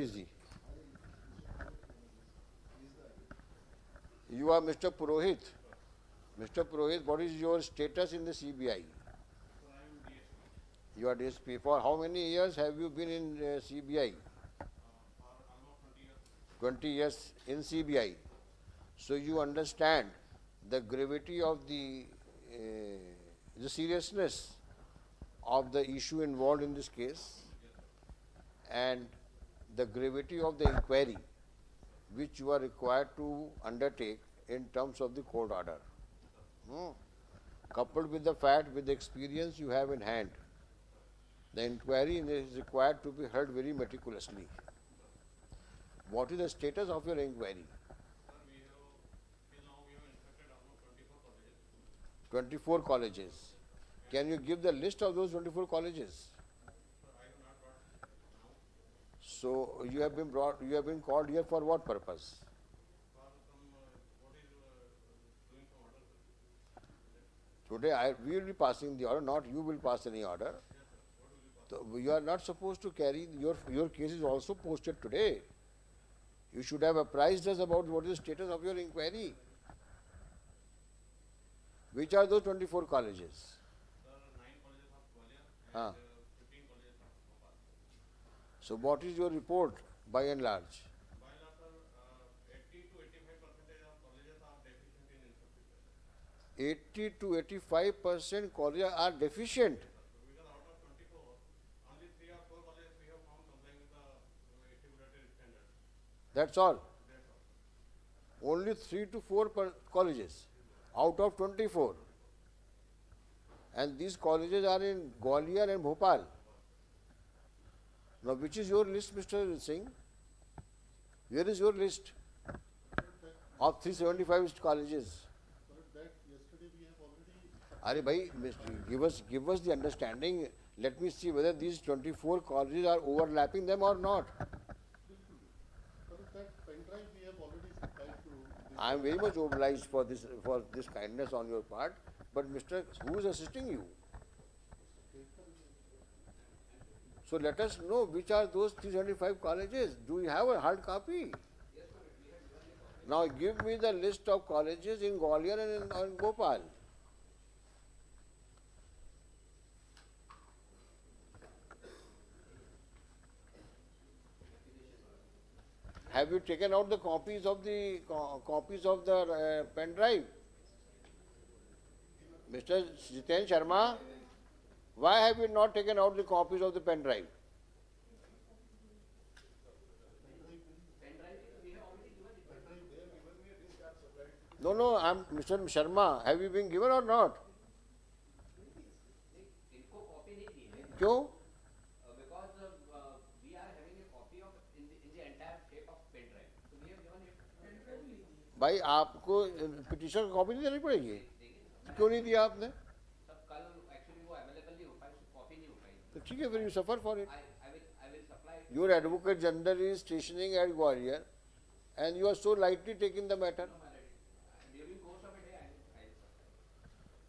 Easy. You are Mr. Purohit. Mr. Purohit, what is your status in the CBI? You are DSP. For how many years have you been in CBI? 20 years in CBI. So you understand the gravity of the seriousness of the issue involved in this case and the gravity of the inquiry which you are required to undertake in terms of the court order. Coupled with the fact, with the experience you have in hand, the inquiry is required to be heard very meticulously. What is the status of your inquiry? 24 colleges. Can you give the list of those 24 colleges? So you have been called here for what purpose? Today we will be passing the order, not you will pass any order. So you are not supposed to carry, your case is also posted today. You should have apprised us about what is the status of your inquiry. Which are those 24 colleges? Huh. So what is your report by and large? 80 to 85% colleges are deficient. That's all. Only 3 to 4 colleges out of 24. And these colleges are in Gwalior and Bhopal. Now, which is your list, Mr. Singh? Where is your list of 375 colleges? Are bhai, give us the understanding. Let me see whether these 24 colleges are overlapping them or not. I am very much obliged for this kindness on your part. But Mr. Who is assisting you? So let us know which are those 375 colleges. Do you have a hard copy? Now give me the list of colleges in Gwalior and in Bhopal. Have you taken out the copies of the pen drive? Mr. Jiten Sharma, why have you not taken out the copies of the pen drive? No, I'm Mr. Sharma. Have you been given or not? Kyun? भाई आपको petition की copy नहीं देनी पड़ेगी? क्यों नहीं दिया आपने? तो ठीक है, फिर you suffer for it. Your advocate general is stationing at Gwalior and you are so lightly taking the matter.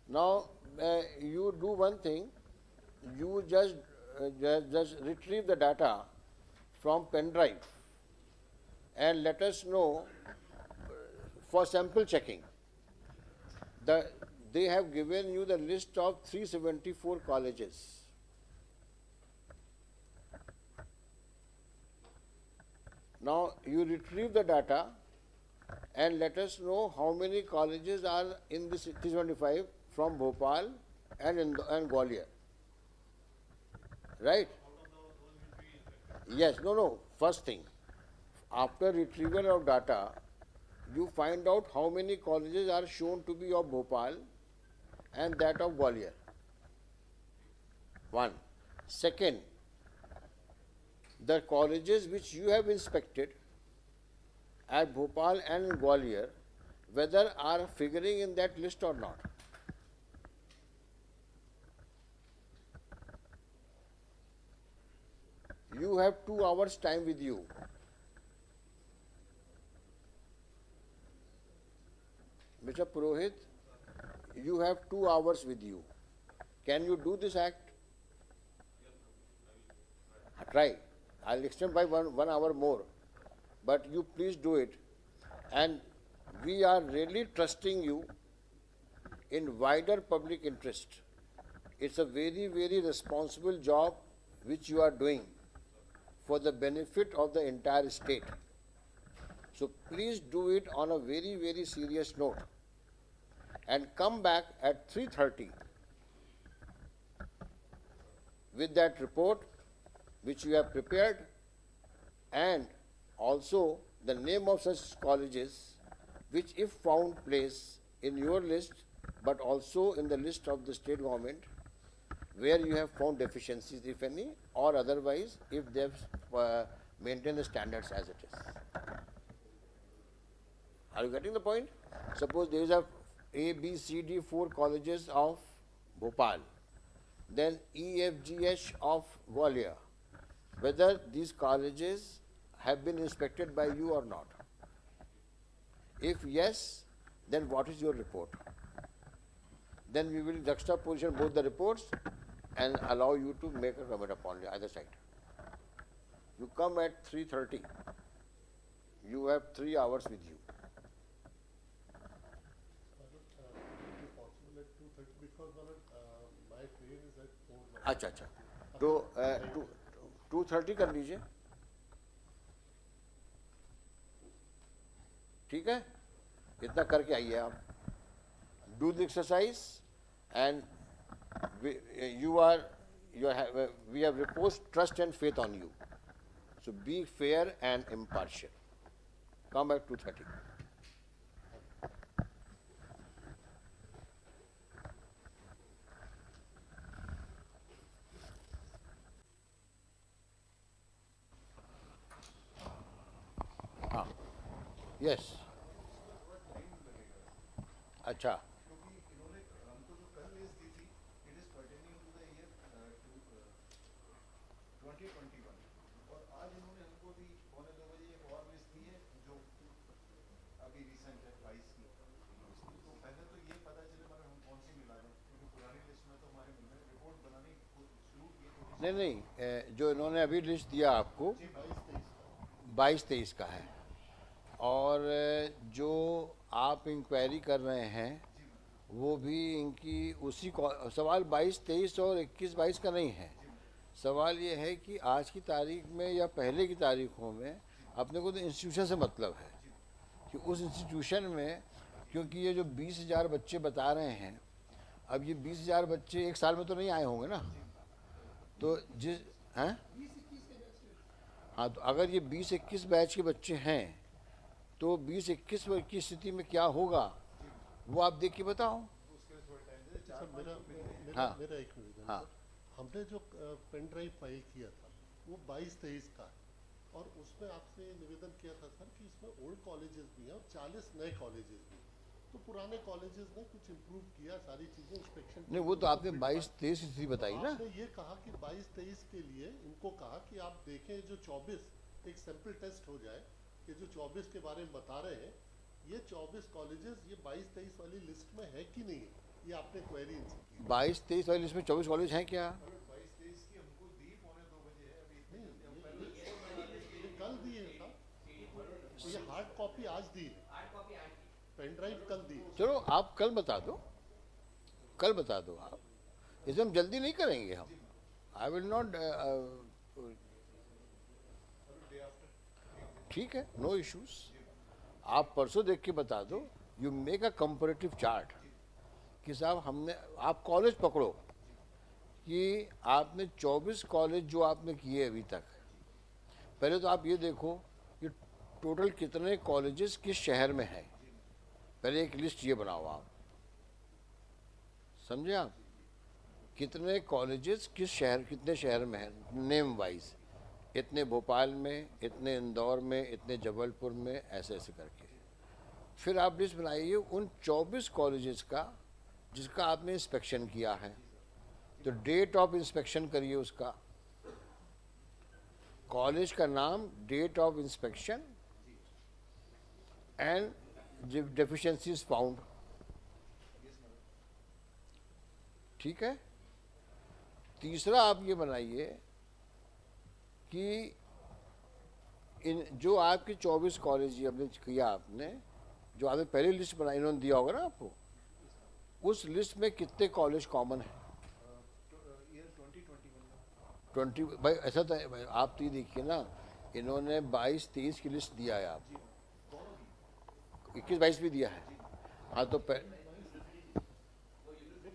Now you do one thing, you just retrieve the data from pen drive and let us know for sample checking. They have given you the list of 374 colleges. Now you retrieve the data and let us know how many colleges are in this 375 from Bhopal and Gwalior. Right? Yes, no. First thing, after retrieval of data, you find out how many colleges are shown to be of Bhopal and that of Gwalior. One. Second, the colleges which you have inspected at Bhopal and Gwalior, whether are figuring in that list or not. You have 2 hours time with you. Mr. Purohit, you have 2 hours with you. Can you do this act? Try. I'll extend by one hour more, but you please do it. And we are really trusting you in wider public interest. It's a very, very responsible job which you are doing for the benefit of the entire state. So please do it on a very, very serious note and come back at 3:30 with that report which you have prepared and also the name of such colleges which if found place in your list but also in the list of the state government where you have found deficiencies if any or otherwise if they have maintained the standards as it is. Are you getting the point? Suppose there is a A, B, C, D, 4 colleges of Bhopal, then E, F, G, H of Gwalior. Whether these colleges have been inspected by you or not. If yes, then what is your report? Then we will juxtaposition both the reports and allow you to make a comment upon either side. You come at 3:30. You have 3 hours with you. अच्छा अच्छा तो 2:30 कर लीजिए, ठीक है? इतना करके आइए आप. Do the exercise and we have reposed trust and faith on you. So be fair and impartial. Come back 2:30. Yes अच्छा क्योंकि इन्होंने हमको जो कल लिस्ट दी थी it is pertaining to the year 2021 और आज इन्होंने हमको भी 1:45 एक और लिस्ट दी है जो अभी रिसेंट है 22 की. तो पहले तो ये पता चले मगर हम कौन सी मिला दें क्योंकि पुरानी लिस्ट में तो हमारे मिल रहे रिपोर्ट बनानी शुरू की. नहीं जो इन्होंने अभी लिस्ट दिया आपको 22-23 का है और जो आप इंक्वायरी कर रहे हैं वो भी इनकी उसी सवाल 22-23 और 21-22 का नहीं है. सवाल ये है कि आज की तारीख में या पहले की तारीखों में अपने को तो इंस्टीट्यूशन से मतलब है कि उस इंस्टीट्यूशन में क्योंकि ये जो 20,000 बच्चे बता रहे हैं अब ये 20,000 बच्चे एक साल में तो नहीं आए होंगे ना. तो जिस हैं हाँ तो अगर ये 20-21 बैच के बच्चे हैं तो 20-21 की स्थिति में क्या होगा वो आप देख के बताओ. हाँ मेरा एक निवेदन हाँ हमने जो पेन ड्राइव फाइल किया था वो 22-23 का है और उसमें आपसे निवेदन किया था सर कि इसमें ओल्ड कॉलेजेस भी हैं और 40 नए कॉलेजेस भी. तो पुराने कॉलेजेस ने कुछ इम्प्रूव किया सारी चीजें इंस्पेक्शन नहीं वो तो आपने 22-23 की स्थिति बताई ना. आपने ये कहा कि 22-23 के लिए इनको कहा कि आप देखें जो 24 एक सैंपल टेस्ट हो जाए कि जो 24 के बारे में बता रहे हैं ये 24 कॉलेजेस ये 22-23 वाली लिस्ट में है कि नहीं है. ये आपने क्वेरी इनसे की 22-23 वाली लिस्ट में 24 कॉलेज हैं क्या? 22-23 की हमको दी 1:45 बजे है अभी ये कल दिए था. ये हार्ड कॉपी आज दी है, पेन ड्राइव कल दी है. चलो आप कल बता दो आप. इसमें हम जल्दी नहीं करेंगे हम. आई विल नॉट ठीक है नो इश्यूज. आप परसों देख के बता दो. You make a comparative chart कि साहब हमने आप कॉलेज पकड़ो कि आपने 24 कॉलेज जो आपने किए अभी तक. पहले तो आप ये देखो कि टोटल कितने कॉलेजेस किस शहर में हैं. पहले एक लिस्ट ये बनाओ आप. समझे आप कितने कॉलेजेस कितने शहर में हैं नेम वाइज. इतने भोपाल में, इतने इंदौर में, इतने जबलपुर में, ऐसे ऐसे करके. फिर आप लिस्ट बनाइए उन 24 कॉलेजेस का जिसका आपने इंस्पेक्शन किया है. तो डेट ऑफ इंस्पेक्शन करिए उसका. कॉलेज का नाम, date of inspection and deficiencies found. ठीक है. तीसरा आप ये बनाइए कि इन जो आपकी 24 कॉलेज हमने किया आपने, जो आपने पहली लिस्ट बनाई, इन्होंने दिया होगा ना आपको, उस लिस्ट में कितने कॉलेज कॉमन है? ईयर 2021 में 20। भाई ऐसा तो है, आप तो ये देखिए ना, इन्होंने 22-23 की लिस्ट दिया है, आप 21-22 भी दिया है। हाँ तो वो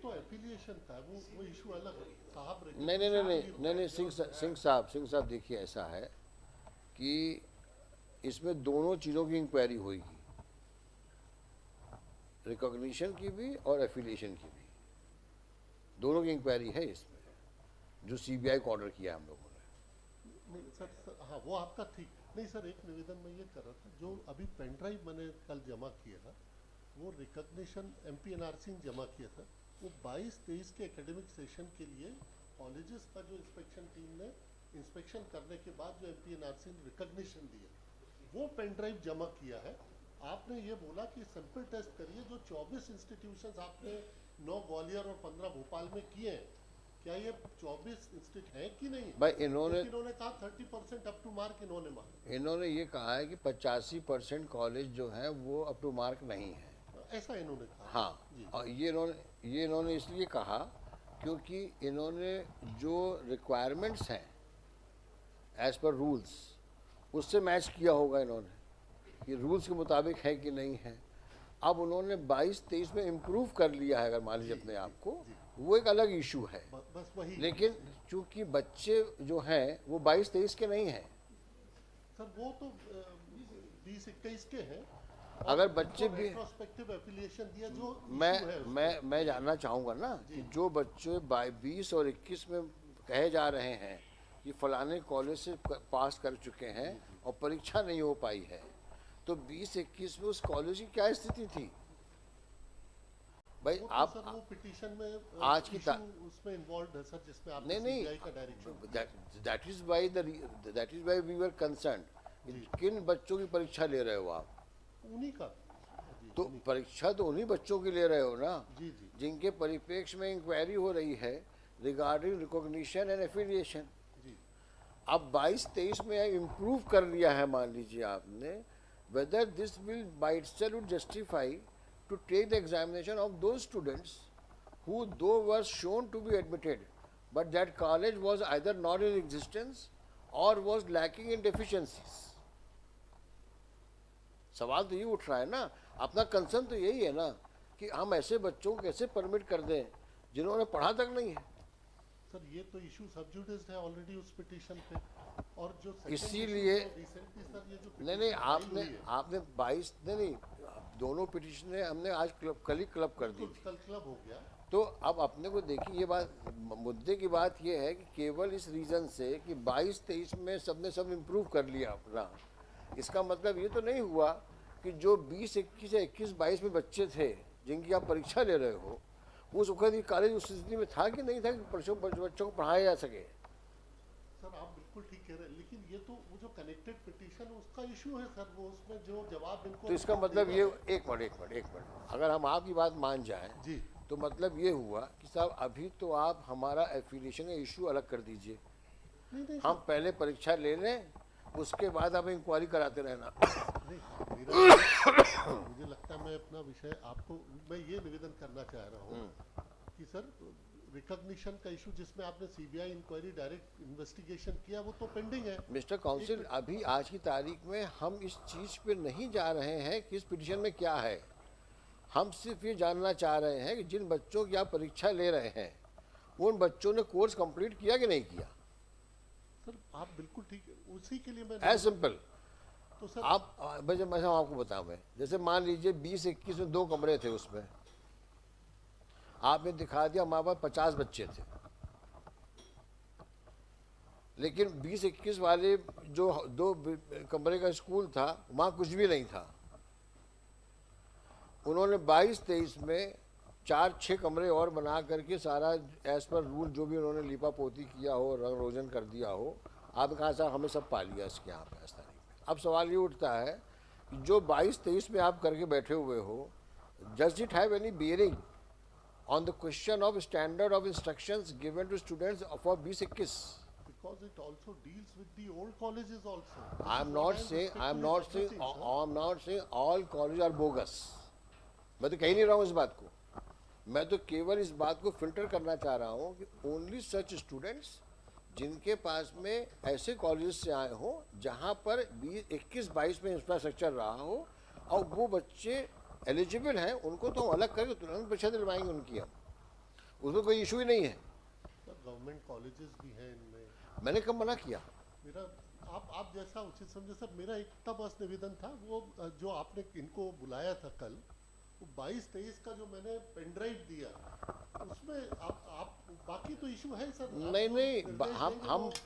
तो एफिलिएशन था, वो इशू अलग है साहब। नहीं, सिंह साहब देखिए, ऐसा है कि इसमें दोनों चीज़ों की इंक्वायरी होगी, रिकॉग्निशन की भी और एफिलिएशन की भी, दोनों की इंक्वायरी है इसमें, जो सीबीआई को ऑर्डर किया है हम लोगों ने। नहीं सर, हाँ वो आपका ठीक। नहीं सर, एक निवेदन मैं ये कर रहा था, जो अभी पेन ड्राइव मैंने कल जमा किया था, वो रिकॉग्निशन एमपीएनआरसी ने जमा किया था, वो 22-23 के एकेडमिक सेशन के लिए कॉलेजेस का जो इंस्पेक्शन टीम ने इंस्पेक्शन करने के बाद जो एमपीएनआरसी ने रिकॉग्निशन दिया, वो पेन ड्राइव जमा किया है। आपने ये बोला कि सैंपल टेस्ट करिए, जो 24 इंस्टीट्यूशंस आपने 9 ग्वालियर और 15 भोपाल में किए हैं, क्या ये 24 इंस्टीट्यूट हैं कि नहीं? भाई इन्होंने कहा 30% अप टू मार्क इन्होंने ये कहा है कि 85% कॉलेज जो है वो अप टू मार्क नहीं है, ऐसा इन्होंने कहा। हाँ। और ये इन्होंने इसलिए कहा क्योंकि इन्होंने जो रिक्वायरमेंट्स हैं एज पर रूल्स, उससे मैच किया होगा इन्होंने, ये रूल्स के मुताबिक है कि नहीं है। अब उन्होंने 22-23 में इम्प्रूव कर लिया है, अगर मान लीजिए अपने आप को, वो एक अलग इशू है। बस वही। लेकिन चूंकि बच्चे जो हैं वो 22-23 के नहीं हैं, सर वो तो 20-21 के हैं। अगर बच्चे भी रेट्रोस्पेक्टिव एफिलिएशन दिया जो मैं जानना चाहूँगा ना कि जो बच्चे 20 और 21 में कहे जा रहे हैं कि फलाने कॉलेज से पास कर चुके हैं और परीक्षा नहीं हो पाई है, तो 20-21 में उस कॉलेज की क्या स्थिति थी? भाई आप सर वो पिटीशन में आज की उसमें इन्वॉल्व है सर, जिसमें आप नहीं का direction, that is why we were concern. किन बच्चों की परीक्षा ले रहे हो आप? उन्हीं का। तो परीक्षा तो उन्हीं बच्चों की ले रहे हो ना, जी जिनके परिप्रेक्ष्य में इंक्वायरी हो रही है रिगार्डिंग रिकॉग्निशन एंड एफिलिएशन। अब 22-23 में इम्प्रूव कर लिया है, मान लीजिए आपने, whether this will by itself would justify to take the examination of those students who though were shown to be admitted but that college was either not in existence or was lacking in deficiencies। सवाल तो ये उठ रहा है ना, अपना concern तो यही है ना कि हम ऐसे बच्चों को कैसे परमिट कर दें जिन्होंने पढ़ा तक नहीं है। सर ये तो इशू सब्जुडिस्ड है ऑलरेडी उस पिटीशन पे, और जो इसीलिए रिसेंटली सर ये जो नहीं आपने 22 नहीं दोनों पिटीशन हमने आज कल ही क्लब कर दी थी, कल क्लब हो गया। तो अब अपने को देखिए, ये बात मुद्दे की बात ये है कि केवल इस रीज़न से कि 22-23 में सब इम्प्रूव कर लिया अपना, इसका मतलब ये तो नहीं हुआ कि जो 20-21 या 21-22 में बच्चे थे जिनकी आप परीक्षा ले रहे हो, उस वक्त ये कॉलेज उस स्थिति में था कि नहीं था कि बच्चों को पढ़ाया जा सके। सर आप बिल्कुल ठीक कह रहे हैं, लेकिन ये तो वो जो कनेक्टेड पिटीशन उसका इशू है सर, वो उसमें जो जवाब इनको, तो इसका मतलब ये एक मिनट, अगर हम आपकी बात मान जाएं जी, तो मतलब ये हुआ कि साहब अभी तो आप हमारा एफिलिएशन का इशू अलग कर दीजिए, हम पहले परीक्षा ले लें, उसके बाद आप इंक्वायरी कराते रहना। मुझे लगता है मैं अपना विषय आपको मैं ये निवेदन करना चाह रहा हूँ कि सर रिकॉग्निशन का इशू जिसमें आपने सीबीआई इंक्वायरी डायरेक्ट इन्वेस्टिगेशन किया, वो तो पेंडिंग है। मिस्टर काउंसिल, अभी आज की तारीख में हम इस चीज़ पे नहीं जा रहे हैं कि इस पिटीशन में क्या है, हम सिर्फ ये जानना चाह रहे हैं कि जिन बच्चों की आप परीक्षा ले रहे हैं उन बच्चों ने कोर्स कंप्लीट किया कि नहीं किया। सर आप बिल्कुल ठीक है, उसी के लिए मैं एज सिंपल। तो सर आप मैं आपको बताऊं, मैं जैसे मान लीजिए 20-21 में 2 कमरे थे, उसमें आपने दिखा दिया हमारे पास 50 बच्चे थे, लेकिन 20-21 वाले जो 2 कमरे का स्कूल था वहाँ कुछ भी नहीं था। उन्होंने 22-23 में 4-6 कमरे और बना करके सारा एज पर रूल जो भी उन्होंने लिपा पोती किया हो, रंग रोजन कर दिया हो, आप कहा साहब हमें सब पा लिया इसके यहाँ पे इस तारीख में। अब सवाल ये उठता है कि जो 22-23 में आप करके बैठे हुए हो, does it have any bearing on the question of standard of instructions given to students for 20-21? because it also deals with the old colleges also. This I'm is not what saying, I'm respectfully not saying, submitting, sir. I'm not saying all colleges are bogus. मैं तो कह नहीं रहा हूँ इस बात को, मैं तो केवल इस बात को फिल्टर करना चाह रहा हूँ कि ओनली सच स्टूडेंट्स जिनके पास में ऐसे कॉलेज से आए हों जहाँ पर 21-22 में इंफ्रास्ट्रक्चर रहा हो और वो बच्चे एलिजिबल हैं, उनको तो हम अलग करके तुरंत परीक्षा दिलवाएंगे उनकी हम, उसमें कोई इशू ही नहीं है। सर गवर्नमेंट कॉलेजेस भी हैं इनमें। मैंने कब मना किया? मेरा आप जैसा उचित समझे सर, मेरा इतना बस निवेदन था, वो जो आपने इनको बुलाया था कल, वो 22-23 का जो मैंने पेन ड्राइव दिया उसमें आप बाकी तो इशू है सर। नहीं नहीं,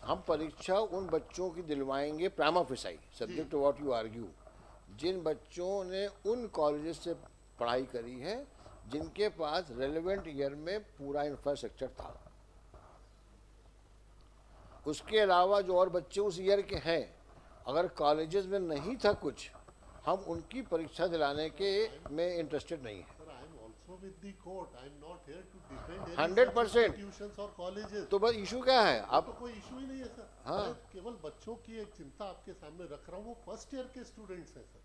हम परीक्षा उन बच्चों की दिलवाएंगे prima facie, subject to what you argue, जिन बच्चों ने उन कॉलेजेस से पढ़ाई करी है जिनके पास रेलेवेंट ईयर में पूरा इंफ्रास्ट्रक्चर था। उसके अलावा जो और बच्चे उस ईयर के हैं, अगर कॉलेजेस में नहीं था कुछ, हम उनकी परीक्षा दिलाने के में इंटरेस्टेड नहीं है। 100%। इंस्टीट्यूशंस और कॉलेजेस तो बस इशू क्या है? अब तो कोई इशू ही नहीं है सर। हाँ। मैं केवल बच्चों की एक चिंता आपके सामने रख रहा हूँ, वो फर्स्ट ईयर के स्टूडेंट्स हैं सर,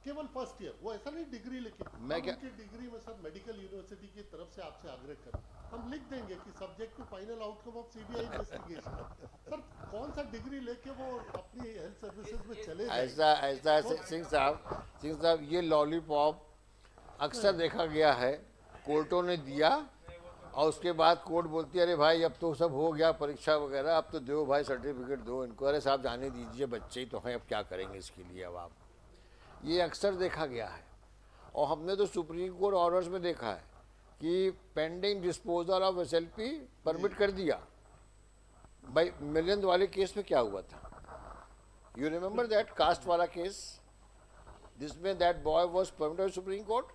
केवल फर्स्ट ईयर, वो ऐसा नहीं डिग्री लेके। मैं क्या उनकी डिग्री में सर मेडिकल यूनिवर्सिटी की तरफ से आपसे आग्रह कर हम लिख देंगे कि subject to final outcome of CBI investigation. Sir कौन सा डिग्री लेके वो अपनी हेल्थ सर्विसेज में चले ऐसा सिंह साहब ये लॉलीपॉप अक्सर देखा गया है, कोर्टों ने दिया और उसके बाद कोर्ट बोलती है अरे भाई अब तो सब हो गया परीक्षा वगैरह, अब तो दो भाई सर्टिफिकेट दो इनको, अरे साहब जाने दीजिए, बच्चे ही तो हैं, अब क्या करेंगे इसके लिए अब आप। ये अक्सर देखा गया है और हमने तो सुप्रीम कोर्ट ऑर्डर्स में देखा है कि pending disposal of SLP permit कर दिया। भाई मिलियन वाले केस में क्या हुआ था? यू रिमेंबर दैट कास्ट वाला केस जिसमें that boy was permitted supreme court,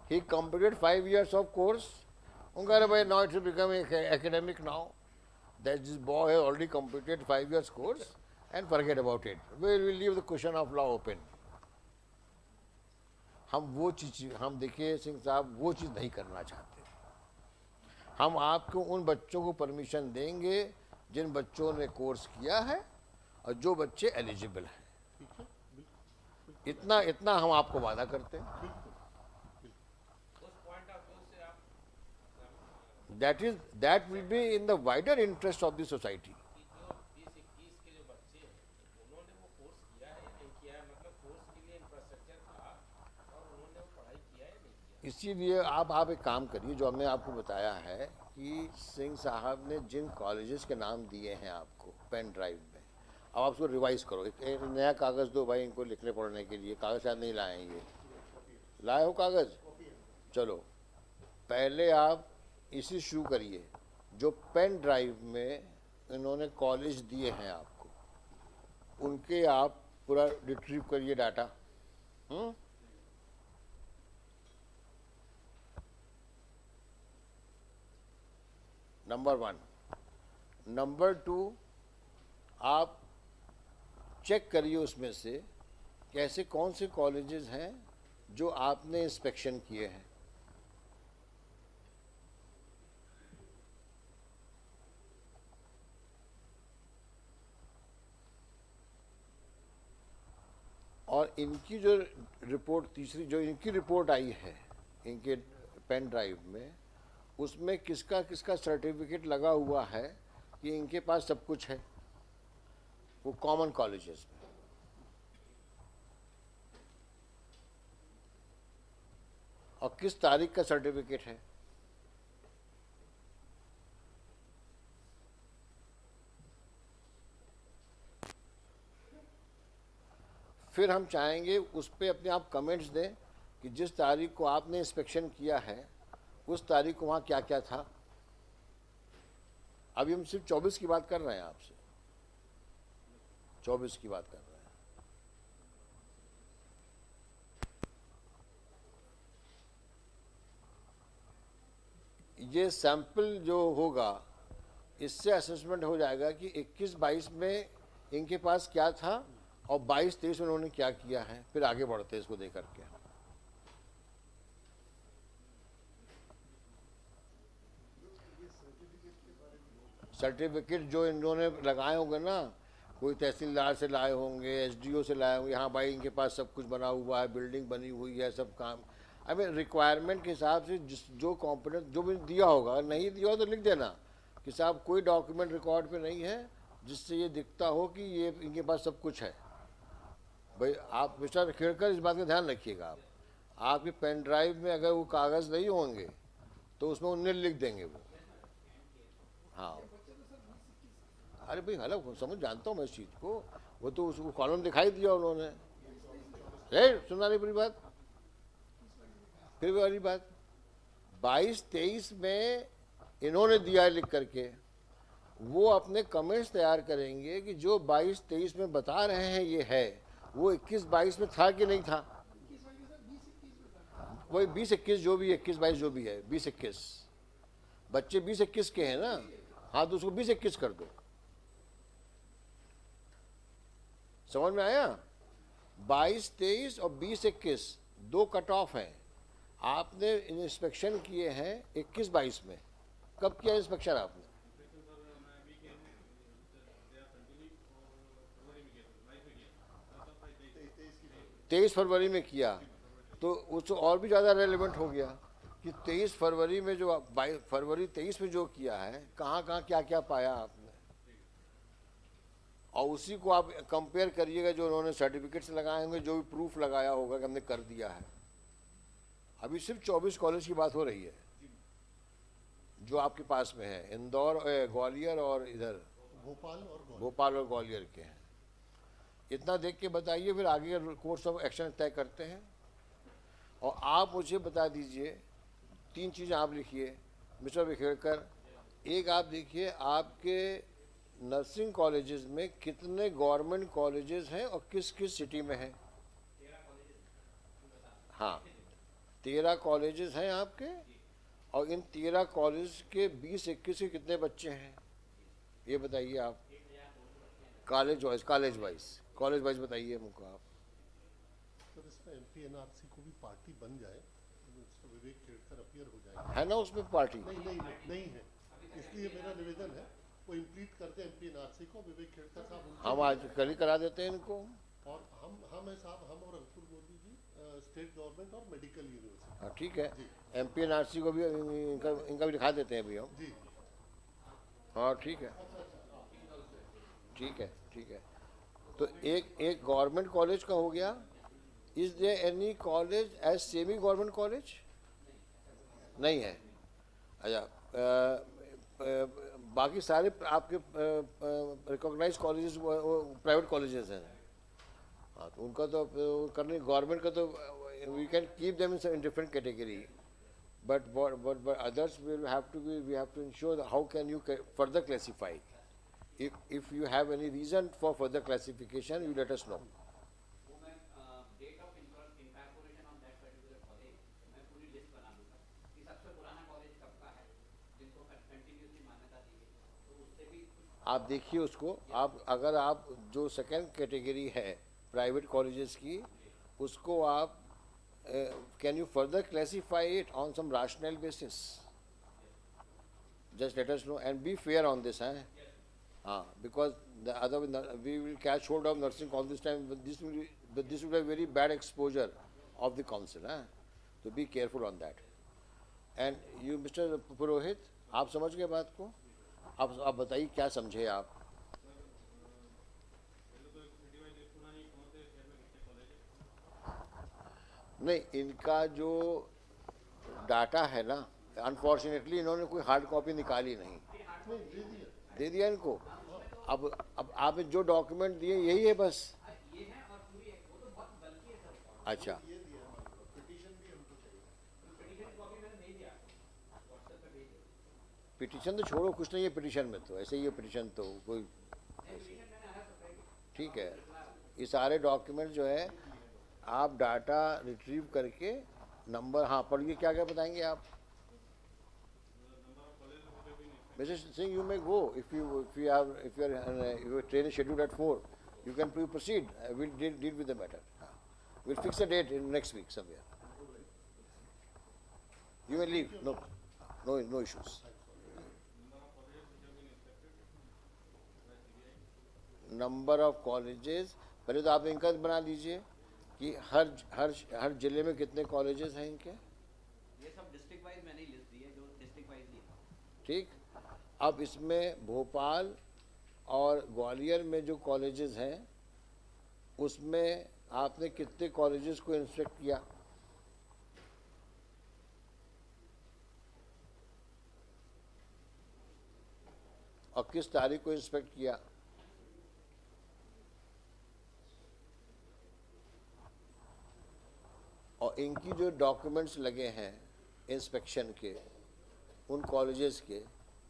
he completed 5 years of course, उनका अरे भाई now it will become academic now that this boy has already completed 5 years course and forget about it, we will leave the question of law open। हम वो चीज़, हम देखिए सिंह साहब वो चीज़ नहीं करना चाहते। हम आपको उन बच्चों को परमिशन देंगे जिन बच्चों ने कोर्स किया है और जो बच्चे एलिजिबल हैं, ठीक है, बिल्कुल इतना हम आपको वादा करते हैं। बिल्कुल। That will be in the wider interest of the society। इसीलिए आप एक काम करिए, जो हमने आपको बताया है कि सिंह साहब ने जिन कॉलेजेस के नाम दिए हैं आपको पेन ड्राइव में, अब आप उसको रिवाइज करो, एक नया कागज़ दो भाई इनको लिखने पढ़ने के लिए, कागज़ शायद नहीं लाए हैं, ये लाए हो कागज़? चलो पहले आप इसी शुरू करिए, जो पेन ड्राइव में इन्होंने कॉलेज दिए हैं आपको, उनके आप पूरा रिट्रीव करिए डाटा। नंबर 1। नंबर 2, आप चेक करिए उसमें से कैसे कौन से कॉलेजेस हैं जो आपने इंस्पेक्शन किए हैं। और इनकी जो रिपोर्ट, तीसरी जो इनकी रिपोर्ट आई है इनके पेन ड्राइव में, उसमें किसका किसका सर्टिफिकेट लगा हुआ है कि इनके पास सब कुछ है, वो कॉमन कॉलेजेस में। और किस तारीख का सर्टिफिकेट है। फिर हम चाहेंगे उस पर अपने आप कमेंट्स दें कि जिस तारीख को आपने इंस्पेक्शन किया है उस तारीख को वहाँ क्या क्या था। अभी हम सिर्फ 24 की बात कर रहे हैं, आपसे 24 की बात कर रहे हैं। ये सैंपल जो होगा इससे असेसमेंट हो जाएगा कि 21-22 में इनके पास क्या था और 22-23 में उन्होंने क्या किया है। फिर आगे बढ़ते हैं इसको देख करके। सर्टिफिकेट जो इन्होंने लगाए होंगे ना, कोई तहसीलदार से लाए होंगे, एसडीओ से लाए होंगे, हाँ भाई इनके पास सब कुछ बना हुआ है, बिल्डिंग बनी हुई है, सब काम। आई मीन रिक्वायरमेंट के हिसाब से जिस जो कॉम्पिटेंट जो भी दिया होगा, अगर नहीं दिया हो तो लिख देना कि साहब कोई डॉक्यूमेंट रिकॉर्ड पे नहीं है जिससे ये दिखता हो कि ये इनके पास सब कुछ है। भाई आप मिस्टर खेड़कर इस बात का ध्यान रखिएगा, आपकी पेन ड्राइव में अगर वो कागज़ नहीं होंगे तो उसमें उन्हें लिख देंगे वो। हाँ, अरे भाई हालांकि समझ जानता हूँ मैं इस चीज़ को, वो तो उसको कॉलम दिखाई दिया उन्होंने। सुना नहीं पूरी बात, फिर वाली बात 22-23 में इन्होंने दिया है लिख करके, वो अपने कमेंट्स तैयार करेंगे कि जो 22-23 में बता रहे हैं ये है, वो 21-22 में था कि नहीं था। वही 20-21 जो भी 21-22 जो भी है, 20-21 बच्चे 20-21 के हैं ना, हाँ तो उसको 20-21 कर दो। समझ में आया? 22-23 और 20-21 दो कट ऑफ हैं। आपने इंस्पेक्शन किए हैं 21-22 में। कब किया इंस्पेक्शन आपने? 23 फरवरी में किया, तो उसको और भी ज़्यादा रेलेवेंट हो गया कि 23 फरवरी में जो 22 फरवरी 23 में जो किया है, कहाँ कहाँ क्या क्या पाया आपने, और उसी को आप कंपेयर करिएगा जो उन्होंने सर्टिफिकेट्स लगाए होंगे, जो भी प्रूफ लगाया होगा कि हमने कर दिया है। अभी सिर्फ 24 कॉलेज की बात हो रही है जो आपके पास में है, इंदौर, ग्वालियर और इधर भोपाल और ग्वालियर के हैं। इतना देख के बताइए, फिर आगे का कोर्स ऑफ एक्शन तय करते हैं। और आप मुझे बता दीजिए, 3 चीज़ें आप लिखिए मिस्टर विखेड़कर। एक आप देखिए आपके नर्सिंग कॉलेजेस में कितने गवर्नमेंट कॉलेजेस हैं और किस किस सिटी में हैं। हाँ, 13 कॉलेजेस हैं आपके, और इन 13 कॉलेज के 20-21 के कितने बच्चे हैं ये बताइए आप। कॉलेज वाइज बताइए मुझको आप। सर इसमें एमपीएनआरसी को भी पार्टी बन जाए, विवेक खेड़कर अपीयर हो जाए, है ना उसमें पार्टी? नहीं है, इसलिए मेरा निवेदन है वो इम्प्लीट करते हैं एमपीएनआरसी को। विवेक खेड़कर साहब हम आज कल ही करा देते हैं इनको, और हम है साहब, हम और अंकुर मोदी जी स्टेट गवर्नमेंट और मेडिकल यूनिवर्सिटी। हाँ ठीक है, एमपीएनआरसी को भी इनका भी दिखा देते हैं अभी हम जी। हाँ ठीक है, ठीक है, ठीक है। तो एक गवर्नमेंट कॉलेज का हो गया। Is there any college as semi government college? नहीं है। अच्छा, बाकी सारे आपके रिकॉग्नाइज कॉलेजेस प्राइवेट कॉलेजेस हैं। हाँ तो उनका तो करने, गवर्नमेंट का तो we can keep them in different category, but others will have to be, we have to ensure that how can you further classify. If you have any reason for further classification, you let us know. वो मैं date of incorporation of that particular college मैं पूरी list बना दूंगा कि सबसे पुराना college कब का है जिनको कंटिन्यूसली मान्यता दी गई, तो उससे भी आप देखिए उसको। आप अगर आप जो सेकेंड कैटेगरी है प्राइवेट कॉलेजेस की, उसको आप can you further classify it on some rational basis? Just let us know and be fair on this, because the other we will catch hold of nursing all this time. But this will be a very bad exposure of the council, so be careful on that. And you, Mr. Purohit, आप समझ गए बात को? आप बताइए क्या समझे आप? नहीं, इनका जो डाटा है ना, अनफॉर्चुनेटली इन्होंने कोई हार्ड कॉपी निकाली नहीं, दे दिया इनको। अब आपने जो डॉक्यूमेंट दिए यही है बस। अच्छा, पिटीशन तो छोड़ो, कुछ नहीं है पिटीशन में, तो ऐसे ही है पिटीशन तो कोई। ठीक है, ये सारे डॉक्यूमेंट जो है आप डाटा रिट्रीव करके नंबर, हाँ पढ़िए क्या क्या बताएंगे आप। Mr. Singh, you may go if your train is scheduled at 4. You can proceed. We'll deal with the matter. We'll fix a date in next week somewhere. You may leave. No issues. Number of colleges, पहले तो आप इनका बना लीजिए कि हर जिले में कितने कॉलेजेस हैं इनके, ये सब डिस्ट्रिक्ट वाइज मैंने लिस्ट दी है, जो डिस्ट्रिक्ट वाइज दी है। ठीक। अब इसमें भोपाल और ग्वालियर में जो कॉलेजेस हैं उसमें आपने कितने कॉलेजेस को इंस्पेक्ट किया? और किस तारीख को इंस्पेक्ट किया? और इनकी जो डॉक्यूमेंट्स लगे हैं इंस्पेक्शन के उन कॉलेजेस के,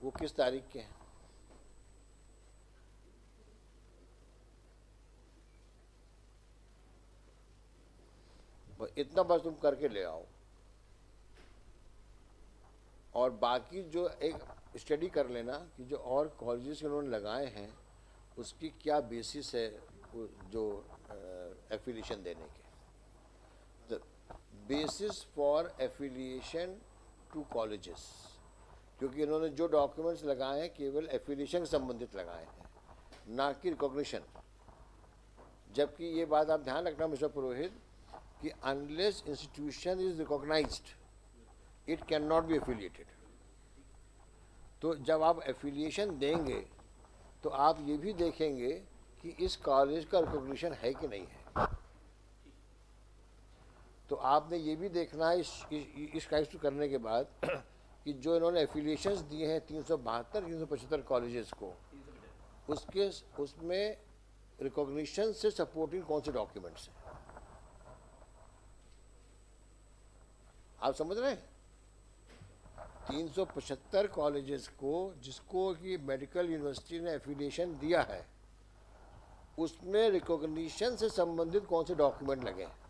वो किस तारीख के हैं? बस इतना बस तुम करके ले आओ। और बाकी जो एक स्टडी कर लेना कि जो और कॉलेजेस उन्होंने लगाए हैं उसकी क्या बेसिस है जो एफिलिएशन देने के। The basis for affiliation to colleges, क्योंकि इन्होंने जो डॉक्यूमेंट्स लगाए हैं केवल एफिलिएशन से संबंधित लगाए हैं, ना कि रिकॉग्निशन। जबकि ये बात आप ध्यान रखना मिस्टर पुरोहित कि unless institution is recognised it can not be affiliated. तो जब आप एफिलिएशन देंगे तो आप ये भी देखेंगे कि इस कॉलेज का रिकॉग्निशन है कि नहीं है। तो आपने ये भी देखना है इस काइस्ट करने के बाद कि जो इन्होंने एफिलिएशंस दिए हैं 372 375 कॉलेजेस को, उसमें रिकॉग्निशन से सपोर्टिंग कौन से डॉक्यूमेंट्स हैं, आप समझ रहे हैं? 375 कॉलेजेस को जिसको कि मेडिकल यूनिवर्सिटी ने एफिलिएशन दिया है उसमें रिकॉग्निशन से संबंधित कौन से डॉक्यूमेंट लगे हैं।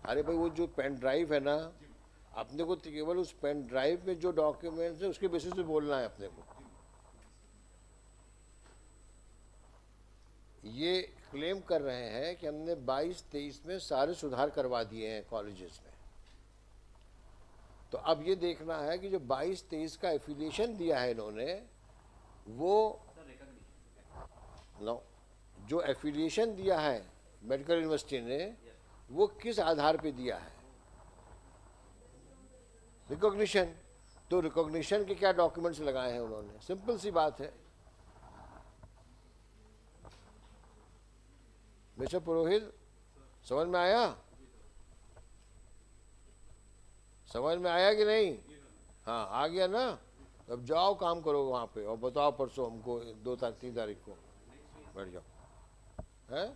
अरे भाई वो जो पेन ड्राइव है ना, अपने को केवल उस पेन ड्राइव में जो डॉक्यूमेंट्स है उसके बेसिस पे बोलना है अपने को। ये क्लेम कर रहे हैं कि हमने 22-23 में सारे सुधार करवा दिए हैं कॉलेजेस में। तो अब ये देखना है कि जो 22-23 का एफिलिएशन दिया है इन्होंने वो नो, जो एफिलिएशन दिया है मेडिकल यूनिवर्सिटी ने वो किस आधार पे दिया है? रिकॉग्निशन। तो रिकॉग्निशन के क्या डॉक्यूमेंट्स लगाए हैं उन्होंने? सिंपल सी बात है। मिस्टर पुरोहित, समझ में आया? समझ में आया कि नहीं? हाँ, आ गया ना? अब जाओ काम करो वहाँ पे और बताओ परसों हमको 2-3 तारीख को बैठ जाओ। है?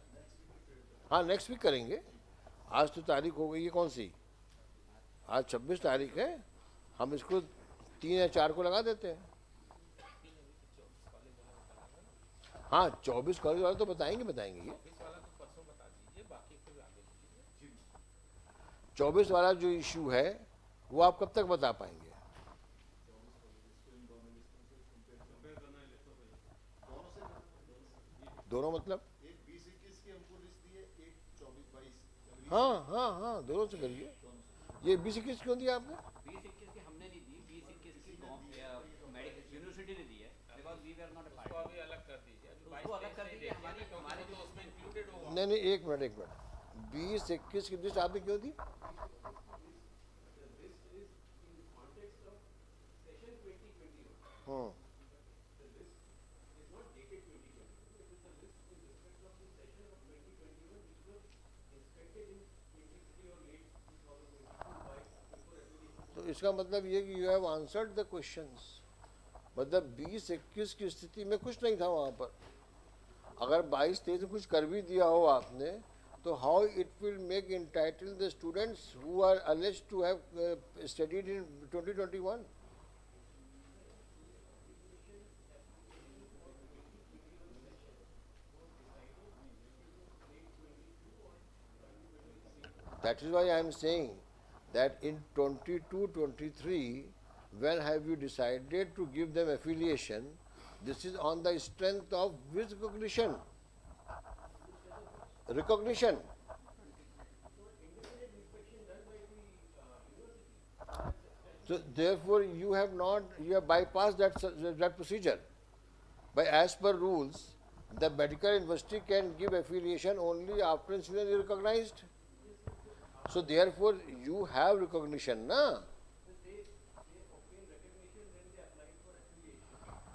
हाँ, नेक्स्ट वीक करेंगे। आज तो तारीख हो गई है कौन सी? आज 26 तारीख है। हम इसको 3 या 4 को लगा देते हैं। हाँ, 24 कॉलेज वाले तो बताएंगे ये। 24 वाला जो इशू है वो आप कब तक बता पाएंगे? दोनों मतलब? एक 20-21 की हमको लिस्ट दी है, एक 24-22। हाँ, दोनों से करिए। ये 20-21 क्यों दिया आपने? 20-21 की हमने नहीं दी, 20-21 की मेडिकल यूनिवर्सिटी ने दी है, because we were not a party. उसको अभी अलग कर दीजिए, उसको अलग कर दीजिए, हमारे तो उसमें इंक्लूडेड होगा। नहीं, एक मिनट। 20-21 की लिस्ट आपने क्यों दी? हाँ, तो इसका मतलब ये कि you have answered the questions. मतलब 20-21 की स्थिति में कुछ नहीं था वहाँ पर। अगर 22-23 में कुछ कर भी दिया हो आपने तो how it will make entitle the students who are alleged to have studied in 2021? That is why I am saying that in 22-23, when have you decided to give them affiliation? This is on the strength of which recognition? Recognition. So therefore, you have bypassed that procedure. By as per rules, the medical university can give affiliation only after institution is recognized. So therefore, you have recognition, na?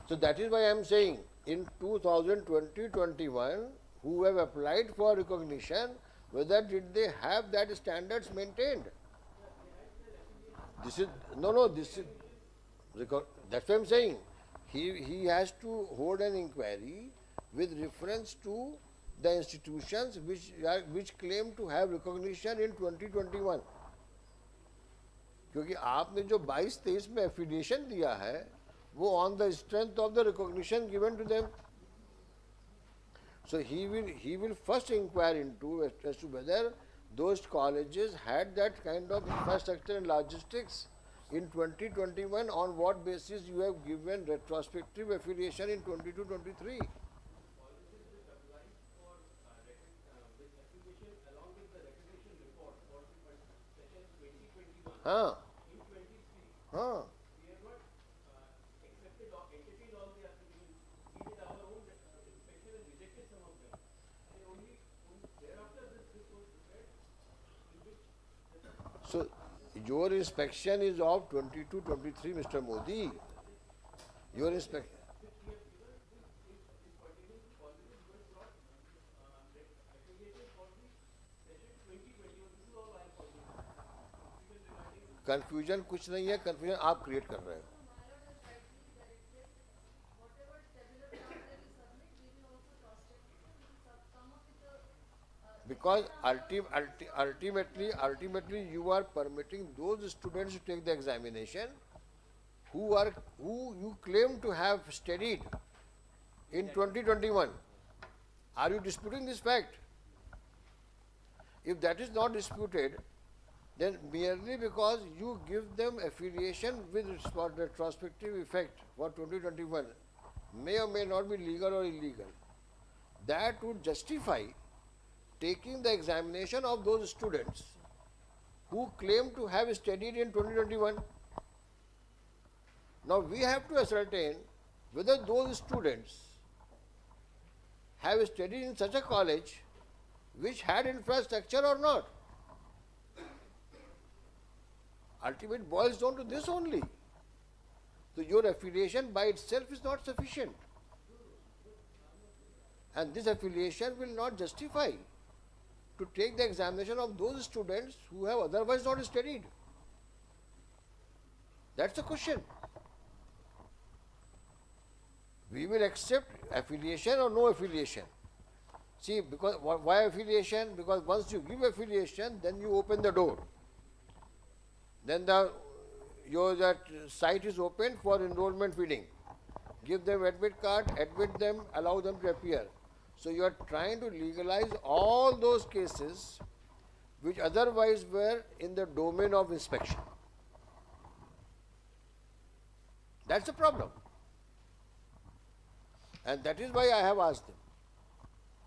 So that is why I am saying in 2020-21, who have applied for recognition, whether did they have that standards maintained? This is that's what I am saying. He has to hold an inquiry with reference to the institutions which claim to have recognition in 2021. क्योंकि आपने जो 22-23 में affiliation दिया है वो on the strength of the recognition given to them. So he will first inquire into as to whether those colleges had that kind of infrastructure and logistics in 2021, on what basis you have given retrospective affiliation in 22-23. Huh. Huh. So your inspection is of 22-23, Mr. Modi. Your inspection. Confusion कुछ नहीं है, confusion आप create कर रहे हो. Because ultimately you are permitting those students to take the examination who you claim to have studied in 2021. Are you disputing this fact? If that is not disputed, then merely because you give them affiliation with retrospective effect for 2021 may or may not be legal or illegal, that would justify taking the examination of those students who claim to have studied in 2021. Now we have to ascertain whether those students have studied in such a college which had infrastructure or not. Ultimately boils down to this only. So your affiliation by itself is not sufficient. And this affiliation will not justify to take the examination of those students who have otherwise not studied. That's the question. We will accept affiliation or no affiliation. See, because why affiliation? Because once you give affiliation, then you open the door. Then that site is open for enrollment feeding. Give them admit card, admit them, allow them to appear. So you are trying to legalize all those cases which otherwise were in the domain of inspection. That's the problem. And that is why I have asked them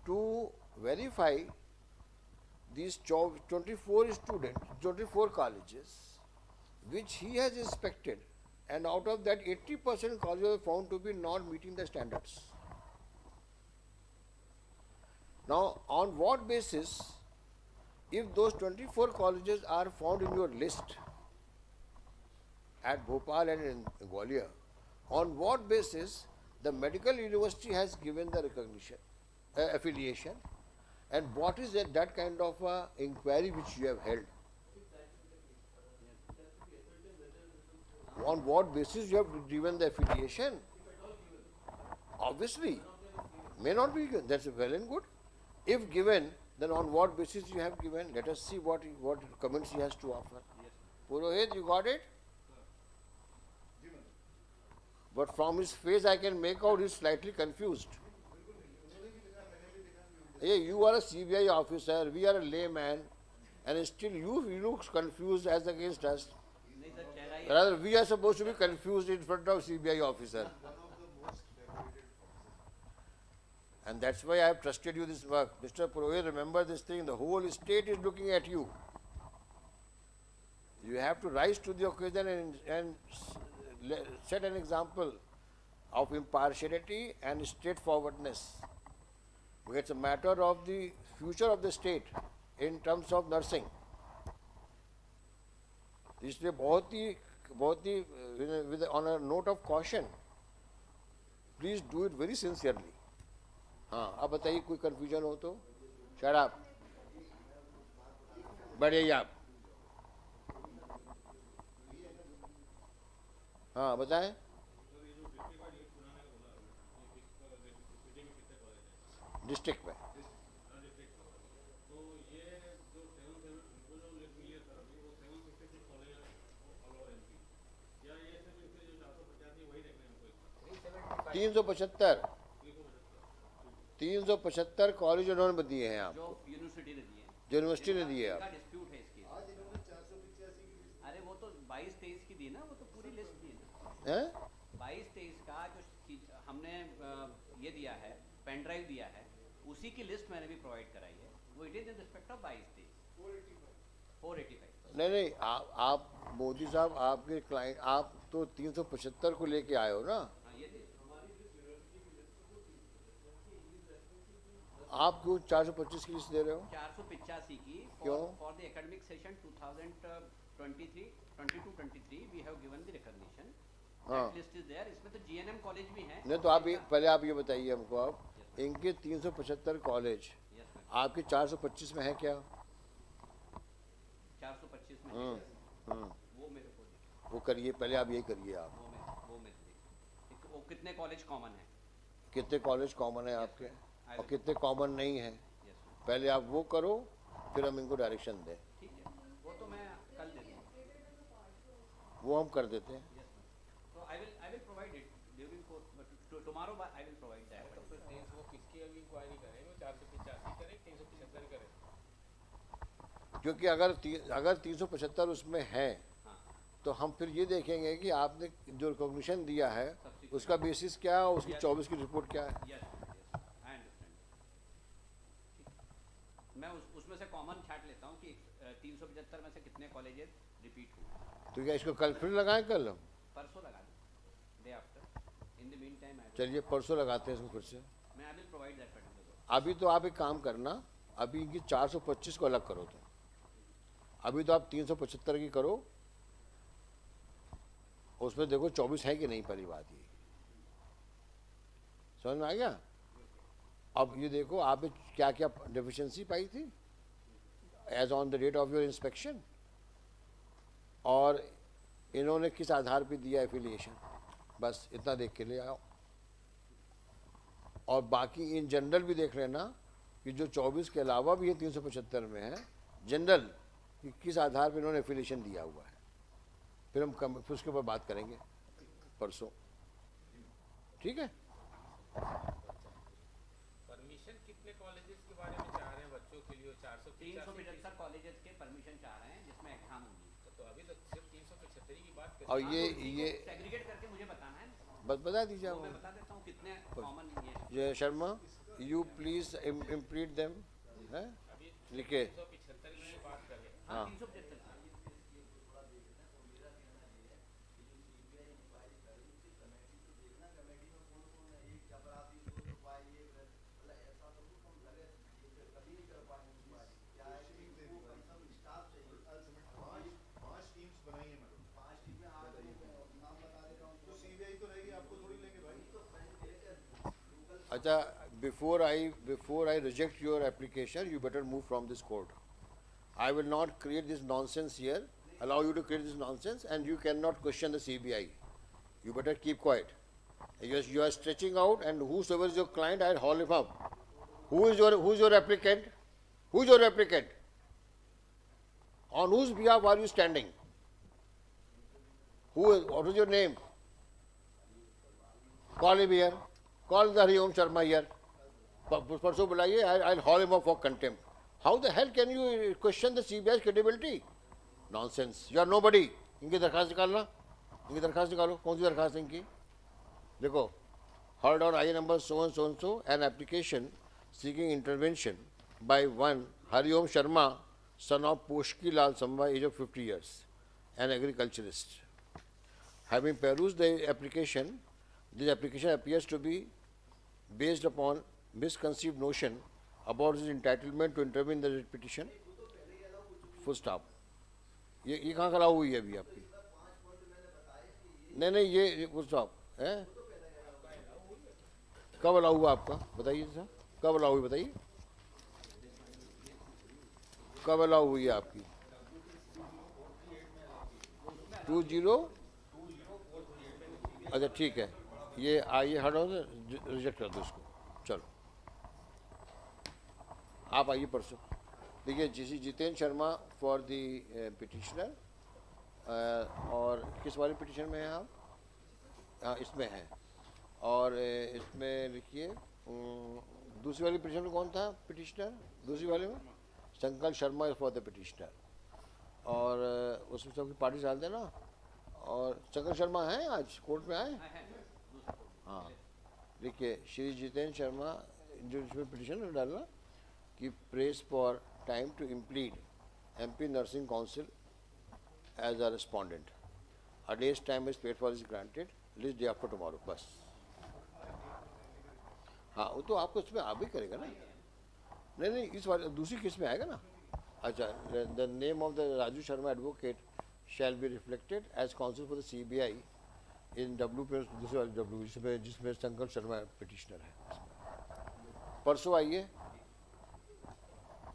to verify these 24 students, 24 colleges which he has inspected, and out of that 80% colleges are found to be not meeting the standards. Now, on what basis, if those 24 colleges are found in your list at Bhopal and in Gwalior, on what basis the medical university has given the recognition, affiliation, and what is that kind of inquiry which you have held? On what basis you have given the affiliation? Obviously, may not be given. That's well and good. If given, then on what basis you have given? Let us see what comments he has to offer. Purohit, you got it? But from his face I can make out he's slightly confused. Hey, you are a CBI officer, we are a layman, and still you look confused as against us. Rather, we are supposed to be confused in front of CBI officer. And that's why I have trusted you this work. Mr. Purohit, remember this thing, the whole state is looking at you. You have to rise to the occasion and set an example of impartiality and straightforwardness. Because it's a matter of the future of the state in terms of nursing. इसलिए बहुत ही on a note of caution, please do it very sincerely. हाँ, अब बताइए कोई confusion हो तो, shut up. बढ़िए आप. हाँ बताएं. डिस्ट्रिक्ट में. तीन सौ 375 कॉलेज उन्होंने दिए हैं जो आपको, यूनिवर्सिटी ने दिए हैं, जो यूनिवर्सिटी ने दिए हैं का आपको. डिस्प्यूट है इसकी। आज इन्होंने 485 की लिस्ट अरे वो तो 22-23 की दी ना, वो तो पूरी लिस्ट दी ना। हैं? 22-23 का जो हमने ये दिया है, पेन ड्राइव दिया है, उसी की लिस्ट मैंने भी प्रोवाइड कराई है। वो it is in respect of 22-23 485। नहीं, आप मोदी साहब, आपके क्लाइंट, आप तो 375 को लेके आए हो ना. हाँ, ये देखिए। आप क्यों 425 की लिस्ट दे रहे हो? 485 की क्यों? For the academic session 2023 we have given the recognition. हाँ. That list is there. इसमें तो जीएनएम कॉलेज भी है। नहीं तो आप पहले आप ये बताइए हमको, आप इनके 375 कॉलेज यस मैम, आपके 425 में है क्या? 425 में हम्म. वो मेरे को देखिए, वो करिए, पहले आप यही करिए. आप वो मेरे देखिए। वो कितने कॉलेज कॉमन है? कितने कॉलेज कॉमन है आपके और कितने कॉमन नहीं है, यस मैम, पहले आप वो करो, फिर हम इनको डायरेक्शन दें. ठीक है। वो तो मैं कल दे दूँगा। वो हम कर देते हैं. Yes, ma'am. So I will provide it during course, but tomorrow I will provide that. तो फिर 300 किसकी अभी इंक्वायरी करें, वो 485 करें, 375 करें? क्योंकि अगर 375 उसमें है हाँ, तो हम फिर ये देखेंगे कि आपने जो रिकॉग्निशन दिया है उसका बेसिस क्या है, उसकी 24 की रिपोर्ट क्या है. yes, I understand. मैं उसमें से कॉमन छाट लेता हूँ कि 375 में से कितने कॉलेजेस रिपीट हुए। तो क्या इसको कल फिर लगाएं? कल हम परसों लगा दूँ, day after. In the mean time चलिए परसों लगाते हैं इसको फिर से. मैं I will provide that particular. अभी तो आप एक काम करना, अभी इनकी 425 को अलग करो. तो अभी तो आप 375 की करो, उसमें देखो 24 है कि नहीं, पहली बात ये समझ में आ गया. अब ये देखो आपने क्या क्या डेफिशिएंसी पाई थी as on the date of your inspection, और इन्होंने किस आधार पे दिया एफिलिएशन, बस इतना देख के ले आओ. और बाकी इन जनरल भी देख लेना कि जो 24 के अलावा भी ये 375 में है जनरल, कि किस आधार पे इन्होंने एफिलिएशन दिया हुआ है. फिर हम फिर उसके ऊपर बात करेंगे परसों. ठीक है. परमिशन कितने कॉलेजेस के बारे में चाह रहे हैं बच्चों के लिए? 375 कॉलेजेस के परमिशन चाह रहे हैं जिसमें एग्जाम होंगी। तो अभी तक सिर्फ 375 की बात और करें। ये सेग्रीगेट करके मुझे बताना है। बस बता दीजिए तो आप. मैं बता देता हूँ कितने कॉमन ये जय शर्मा, यू प्लीज इम्प्लीट देम. है लिखे. 375 की बात करें। हाँ, हाँ. 375 पांच टीम्स बनाई है मैडम। 5 टीम में 8 नाम बता देता हूँ, तो सीबीआई तो रहेगी, आपको थोड़ी लेंगे भाई. अच्छा, before I reject your application, you better move from this court. I will not create this nonsense here, allow you to create this nonsense, and you cannot question the CBI. You better keep quiet. You are stretching out, and whosoever is your client, I'll haul him up. Who's your applicant? Who's your applicant? On whose behalf are you standing? What is your name? Call him here. Call the Hariom Sharma here. परसों बुलाइए. I'll haul him up for contempt. How the hell can you question the CBI's credibility? Nonsense. You are nobody. इनकी दरखास्त निकालना. इनकी दरखास्त निकालो. कौन सी दरखास्त है इनकी? देखो. Heard on I number so and so an application seeking intervention by one Hariom Sharma, son of Poshki Lal Samba, age of 50 years. an agriculturist. Having perused the application, this application appears to be based upon misconceived notion about his entitlement to intervene in the writ petition. Full stop. ये कहाँ का लागू हुई है अभी आपकी? नहीं ये full stop है? कब अलाउ हुआ आपका? बताइए सर, कब अलाउ हुई बताइए? कब अलाउ हुई है आपकी? 20, अच्छा ठीक है, ये आइए हटो, रिजेक्ट कर दो इसको, चलो आप आइए परसों। देखिए Jitendra Sharma for the petitioner, और किस वाले पिटिशन में हैं आप? हाँ इसमें हैं, और इसमें लिखिए दूसरी वाली पिटिशन में कौन था पिटिशनर? दूसरी वाले में संकल्प शर्मा फॉर द पिटिशनर, और उसमें सबकी पार्टी डाल देना। और संकल्प शर्मा हैं आज कोर्ट में आए? हाँ देखिए श्री जितेंद्र शर्मा जो इसमें पिटिशन डालना कि press for time to implead MP nursing council as a respondent, a days time is paid for is granted, list day after tomorrow, बस। हाँ वो तो आपको इसमें आप ही करेगा ना? नहीं इस बार दूसरी केस में आएगा ना। अच्छा, the name of the Raju Sharma advocate shall be reflected as counsel for the CBI in W पे, दूसरे वाले W जिसमें संकल्प शर्मा पिटिशनर है। परसों आइए,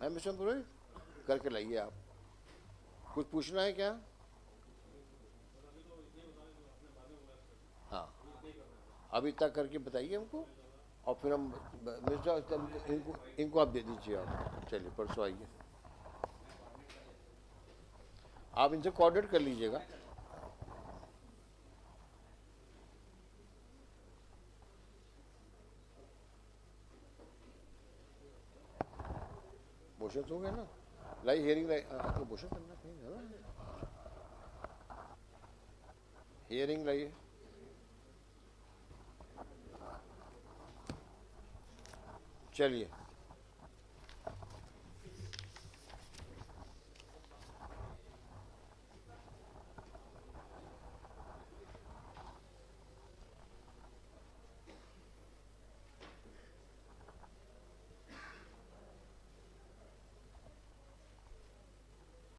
मिस्टर पुरोहित करके लाइए आप। कुछ पूछना है क्या? हाँ अभी तक करके बताइए हमको, और फिर हम मिस्टर इनको आप दे दीजिए आप। चलिए परसों आइए, आप इनसे कोऑर्डिनेट कर लीजिएगा। मोशन हो गया ना, लाइए हियरिंग लाई, आपको मोशन करना कहीं है ना, हियरिंग लाइए। चलिए